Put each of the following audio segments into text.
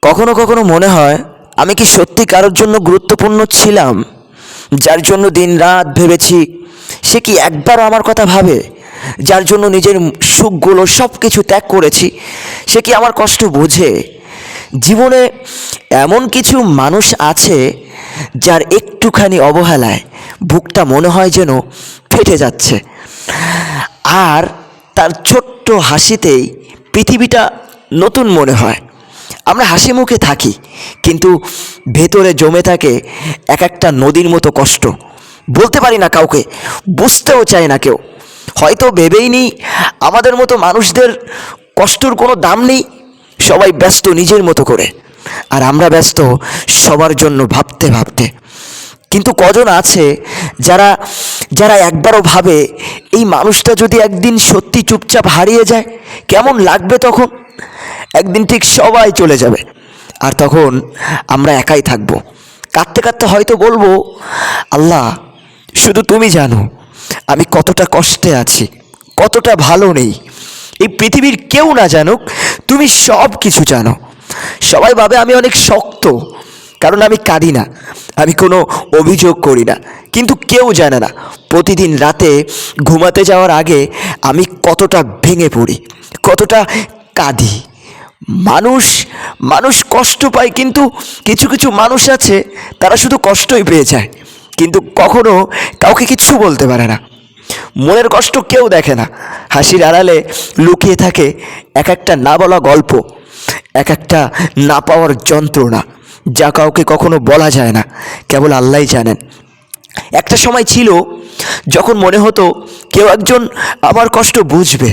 কখনো কখনো মনে হয় আমি কি সত্যি কারোর জন্য গুরুত্বপূর্ণ ছিলাম? যার জন্য দিনরাত ভেবেছি, সে কি একবারও আমার কথা ভাবে? যার জন্য নিজের সুখগুলো সব কিছু ত্যাগ করেছি, সে কি আমার কষ্ট বোঝে? জীবনে এমন কিছু মানুষ আছে যার একটুখানি অবহেলায় বুকটা মনে হয় যেন ফেটে যাচ্ছে, আর তার ছোট্ট হাসিতেই পৃথিবীটা নতুন মনে হয়। আমরা হাসি মুখে থাকি, কিন্তু ভেতরে জমে থাকে এক একটা নদীর মতো কষ্ট। বলতে পারি না কাউকে, বুঝতেও চায় না কেউ। হয়তো ভেবেই নিই আমাদের মতো মানুষদের কষ্টর কোনো দাম নেই। সবাই ব্যস্ত নিজের মতো করে, আর আমরা ব্যস্ত সবার জন্য ভাবতে ভাবতে। কিন্তু কজন আছে যারা যারা একবারও ভাবে এই মানুষটা যদি একদিন সত্যি চুপচাপ হারিয়ে যায় কেমন লাগবে তখন? একদিন ঠিক সবাই চলে যাবে, আর তখন আমরা একাই থাকবো। কাঁদতে কাঁদতে হয়তো বলবো, আল্লাহ, শুধু তুমি জানো আমি কতটা কষ্টে আছি, কতটা ভালো নেই। এই পৃথিবীর কেউ না জানুক, তুমি সব কিছু জানো। সবাই ভাবে আমি অনেক শক্ত, কারণ আমি কাঁদি না, আমি কোনো অভিযোগ করি না। কিন্তু কেউ জানে না প্রতিদিন রাতে ঘুমাতে যাওয়ার আগে আমি কতটা ভেঙে পড়ি, কতটা কাঁদি। মানুষ মানুষ কষ্ট পায়, কিন্তু কিছু কিছু মানুষ আছে তারা শুধু কষ্টই পেয়ে যায়, কিন্তু কখনো কাউকে কিচ্ছু বলতে পারে না। মনের কষ্ট কেউ দেখে না, হাসির আড়ালে লুকিয়ে থাকে এক একটা না বলা গল্প, এক একটা না পাওয়ার যন্ত্রণা, যা কাউকে কখনো বলা যায় না, কেবল আল্লাহই জানেন। একটা সময় ছিল যখন মনে হতো কেউ একজন আমার কষ্ট বুঝবে,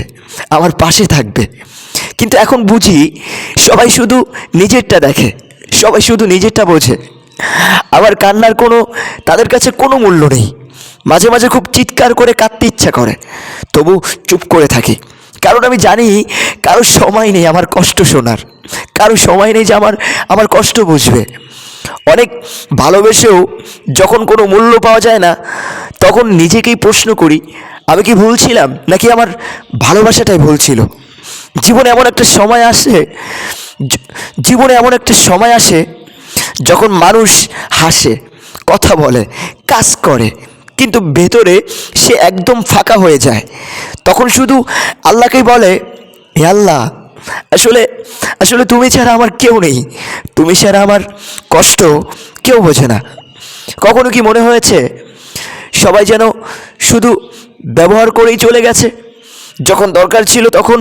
আমার পাশে থাকবে। কিন্তু এখন বুঝি সবাই শুধু নিজেরটা দেখে, সবাই শুধু নিজেরটা বোঝে। আমার কান্নার তাদের কাছে কোনো মূল্য নেই। মাঝে মাঝে খুব চিৎকার করে কাঁদতে ইচ্ছা করে, তবু চুপ করে থাকি। কারণ আমি জানি কারো সময় নেই আমার কষ্ট শোনার, কারো সময় নেই যে আমার কষ্ট বুঝবে। অনেক ভালোবেসেও যখন কোনো মূল্য পাওয়া যায় না, তখন নিজেকেই প্রশ্ন করি, আমি কি ভুল ছিলাম, নাকি আমার ভালোবাসাটাই ভুল ছিল? জীবনে এমন একটা সময় আসে, জীবনে এমন একটা সময় আসে যখন মানুষ হাসে, কথা বলে, কাজ করে, কিন্তু ভেতরে সে একদম ফাঁকা হয়ে যায়। তখন শুধু আল্লাহকেই বলে, হে আল্লাহ, আসলে আসলে তুমি ছাড়া আমার কেউ নেই, তুমি ছাড়া আমার কষ্ট কেউ বোঝে না। কখনো কি মনে হয়েছে সবাই যেন শুধু ব্যবহার করেই চলে গেছে? যখন দরকার ছিল তখন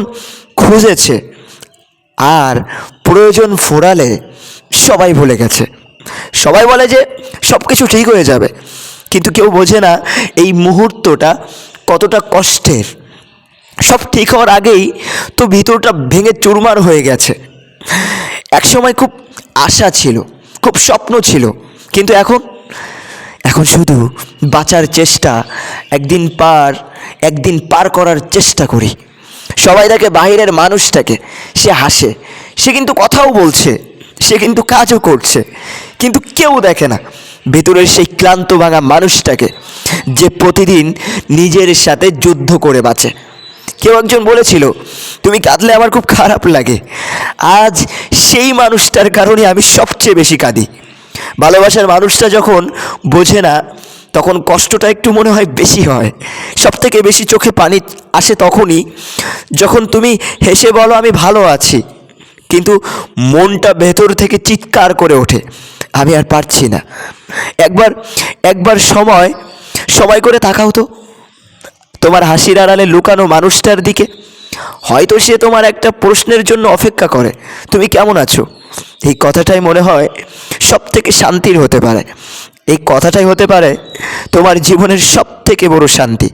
খুঁজেছে, আর প্রয়োজন ফুরালে সবাই ভুলে গেছে। সবাই বলে যে সব কিছু ঠিক হয়ে যাবে, কিন্তু কেউ বোঝে না এই মুহূর্তটা কতটা কষ্টের। সব ঠিক হওয়ার আগেই তো ভিতরটা ভেঙে চুরমার হয়ে গেছে। একসময় খুব আশা ছিল, খুব স্বপ্ন ছিল, কিন্তু এখন এখন শুধু বাঁচার চেষ্টা, একদিন পার করার চেষ্টা করি। সবাই দেখে বাইরের মানুষটাকে, সে হাসে, সে কিন্তু কথাও বলছে, সে কিন্তু কাজও করছে, কিন্তু কেউ দেখে না ভেতরের সেই ক্লান্ত ভাঙা মানুষটাকে, যে প্রতিদিন নিজের সাথে যুদ্ধ করে বাঁচে। কেউ একজন বলেছিল, তুমি কাঁদলে আমার খুব খারাপ লাগে। আজ সেই মানুষটার কারণে আমি সবচেয়ে বেশি কাঁদি। ভালোবাসার মানুষটা যখন বোঝে না, তখন কষ্টটা একটু মনে হয় বেশি হয়। সব থেকে বেশি চোখে পানি আসে তখনই যখন তুমি হেসে বলো আমি ভালো আছি, কিন্তু মনটা ভেতর থেকে চিৎকার করে ওঠে, আমি আর পারছি না। একবার একবার সময় সময় করে তাকাও তো তোমার হাসির আড়ালে লুকানো মানুষটার দিকে। হয়তো সে তোমার একটা প্রশ্নের জন্য অপেক্ষা করে, তুমি কেমন আছো? এই কথাটাই মনে হয় সব থেকে শান্তির হতে পারে। এই কথাটাই হতে পারে তোমার জীবনের সব থেকে বড় শান্তি।